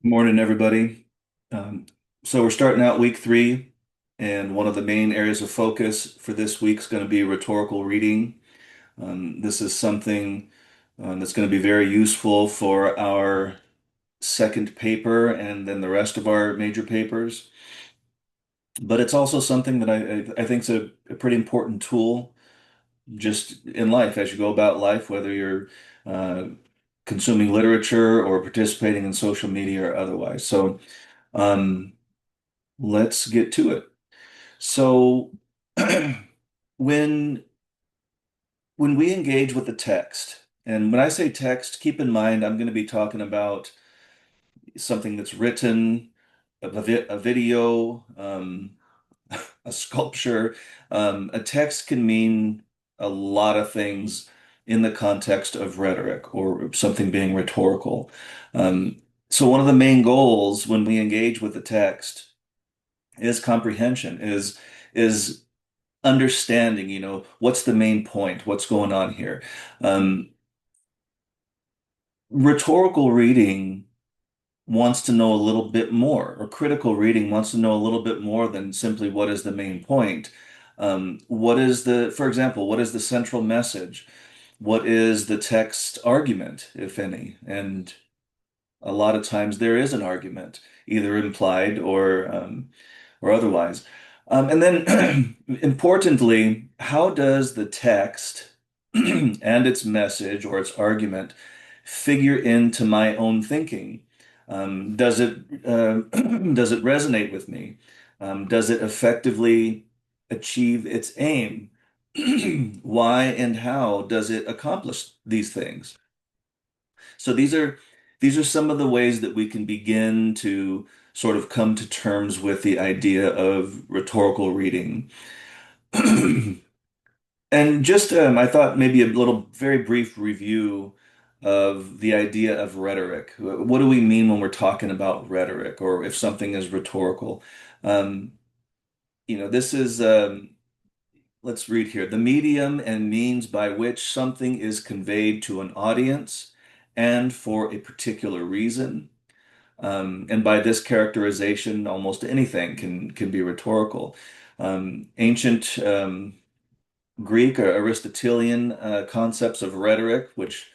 Morning, everybody. Um, so we're starting out week three, and one of the main areas of focus for this week is going to be rhetorical reading. This is something that's going to be very useful for our second paper and then the rest of our major papers. But it's also something that I think is a pretty important tool just in life as you go about life, whether you're uh, consuming literature or participating in social media or otherwise. So. Um, Let's get to it. So when when we engage with the text, and when I say text, keep in mind I'm going to be talking about something that's written, a video, a sculpture. A text can mean a lot of things in the context of rhetoric or something being rhetorical. Um, so one of the main goals when we engage with the text is comprehension, is understanding, what's the main point, what's going on here. Um, Rhetorical reading wants to know a little bit more, or critical reading wants to know a little bit more than simply what is the main point. For example, what is the central message? What is the text argument, if any? And a lot of times there is an argument, either implied or otherwise. And then, importantly, how does the text and its message or its argument figure into my own thinking? Does it does it resonate with me? Does it effectively achieve its aim? Why and how does it accomplish these things? So these are some of the ways that we can begin to sort of come to terms with the idea of rhetorical reading. And just I thought maybe a little very brief review of the idea of rhetoric. What do we mean when we're talking about rhetoric, or if something is rhetorical? Um, this is let's read here. The medium and means by which something is conveyed to an audience and for a particular reason. And by this characterization, almost anything can be rhetorical. Ancient Greek or Aristotelian concepts of rhetoric, which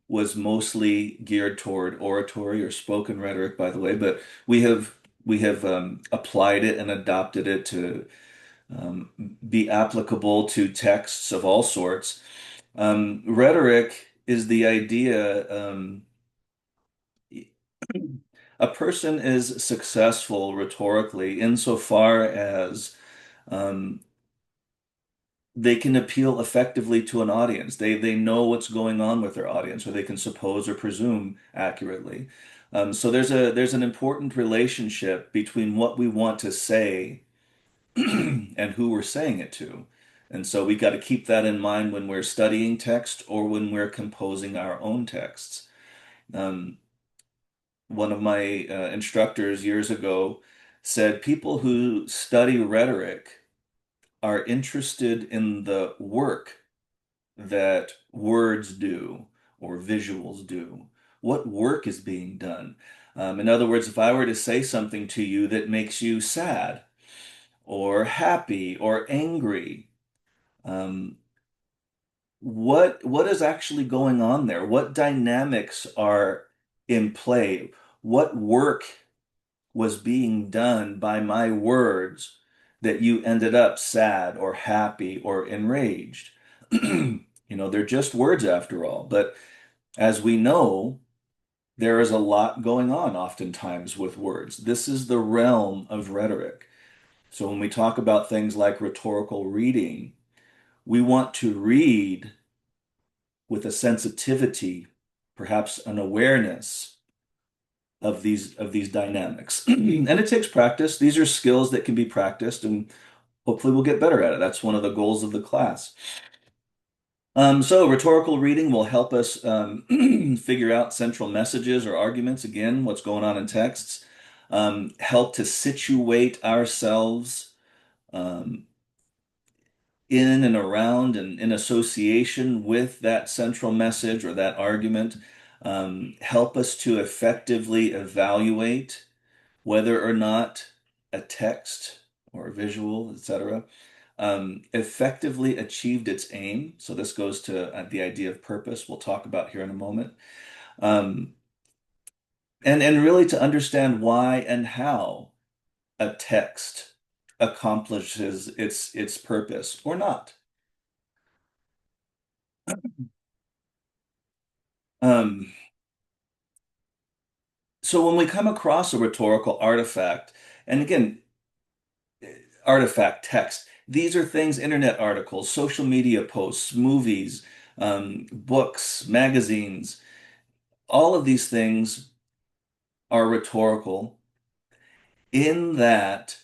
was mostly geared toward oratory or spoken rhetoric, by the way, but we have applied it and adopted it to um, be applicable to texts of all sorts. Rhetoric is the idea. A person is successful rhetorically insofar as um, they can appeal effectively to an audience. They know what's going on with their audience, or they can suppose or presume accurately. So there's an important relationship between what we want to say and who we're saying it to. And so we got to keep that in mind when we're studying text or when we're composing our own texts. Um, One of my instructors years ago said people who study rhetoric are interested in the work that words do or visuals do. What work is being done? In other words, if I were to say something to you that makes you sad or happy or angry, um, what is actually going on there? What dynamics are in play? What work was being done by my words that you ended up sad or happy or enraged? They're just words after all. But as we know, there is a lot going on oftentimes with words. This is the realm of rhetoric. So when we talk about things like rhetorical reading, we want to read with a sensitivity, perhaps an awareness of these dynamics. And it takes practice. These are skills that can be practiced, and hopefully we'll get better at it. That's one of the goals of the class. So rhetorical reading will help us figure out central messages or arguments, again, what's going on in texts, help to situate ourselves um, in and around and in association with that central message or that argument. help us to effectively evaluate whether or not a text or a visual, etc., effectively achieved its aim. So this goes to the idea of purpose we'll talk about here in a moment. Um, and really to understand why and how a text accomplishes its purpose or not. Um, so when we come across a rhetorical artifact, and again, artifact text, these are things, internet articles, social media posts, movies, books, magazines, all of these things are rhetorical in that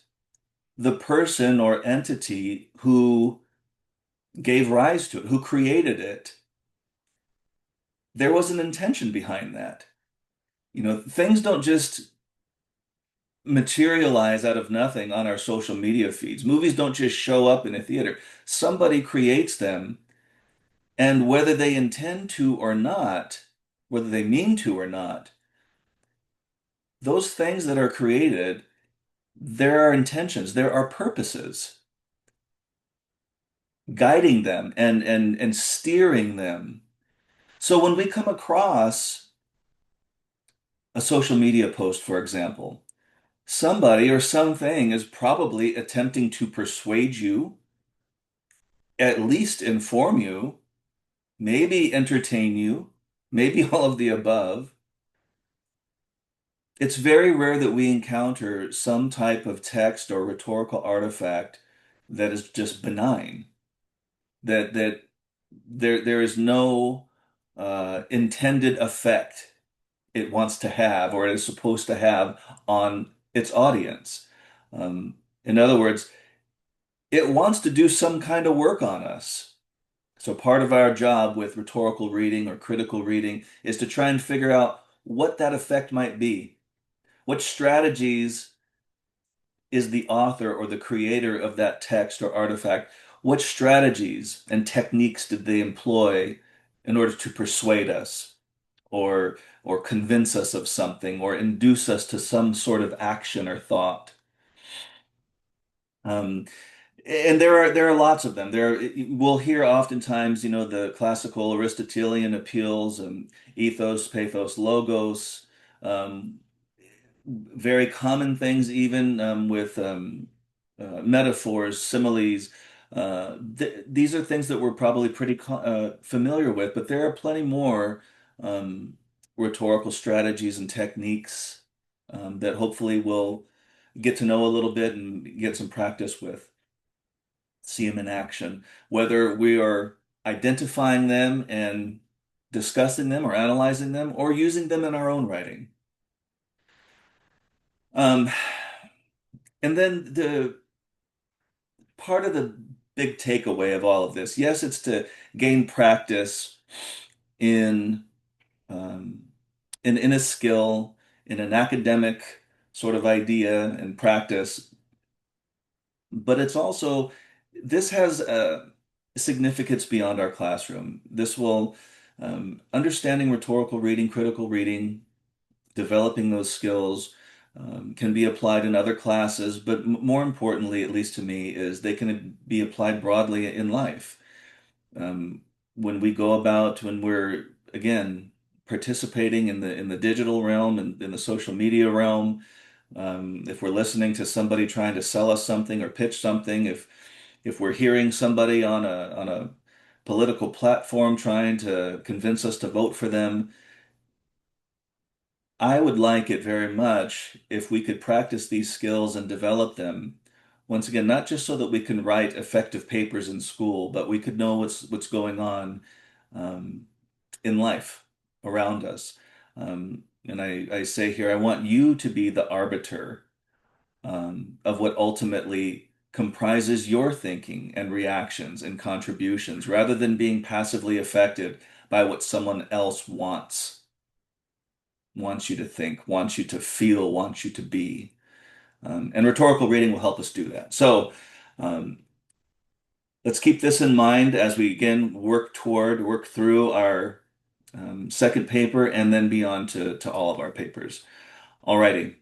the person or entity who gave rise to it, who created it, there was an intention behind that. Things don't just materialize out of nothing on our social media feeds. Movies don't just show up in a theater. Somebody creates them, and whether they intend to or not, whether they mean to or not, those things that are created, there are intentions, there are purposes guiding them and steering them. So when we come across a social media post, for example, somebody or something is probably attempting to persuade you, at least inform you, maybe entertain you, maybe all of the above. It's very rare that we encounter some type of text or rhetorical artifact that is just benign, that there is no intended effect it wants to have or it is supposed to have on its audience. In other words, it wants to do some kind of work on us. So part of our job with rhetorical reading or critical reading is to try and figure out what that effect might be. What strategies is the author or the creator of that text or artifact? What strategies and techniques did they employ in order to persuade us or convince us of something or induce us to some sort of action or thought? Um, And there are lots of them. We'll hear oftentimes, the classical Aristotelian appeals and ethos, pathos, logos, um, very common things even with metaphors, similes. These are things that we're probably pretty familiar with, but there are plenty more um, rhetorical strategies and techniques that hopefully we'll get to know a little bit and get some practice with, see them in action, whether we are identifying them and discussing them or analyzing them or using them in our own writing. Um, and then the part of the big takeaway of all of this, yes, it's to gain practice in um, in a skill, in an academic sort of idea and practice, but it's also this has a significance beyond our classroom. This will understanding rhetorical reading, critical reading, developing those skills can be applied in other classes, but more importantly, at least to me, is they can be applied broadly in life. Um, when we're again participating in the digital realm and in the social media realm, if we're listening to somebody trying to sell us something or pitch something, if we're hearing somebody on a political platform trying to convince us to vote for them, I would like it very much if we could practice these skills and develop them. Once again, not just so that we can write effective papers in school, but we could know what's going on um, in life around us. And I say here, I want you to be the arbiter of what ultimately comprises your thinking and reactions and contributions, rather than being passively affected by what someone else wants you to think, wants you to feel, wants you to be. And rhetorical reading will help us do that. So um, let's keep this in mind as we again work through our second paper and then be on to all of our papers. Alrighty.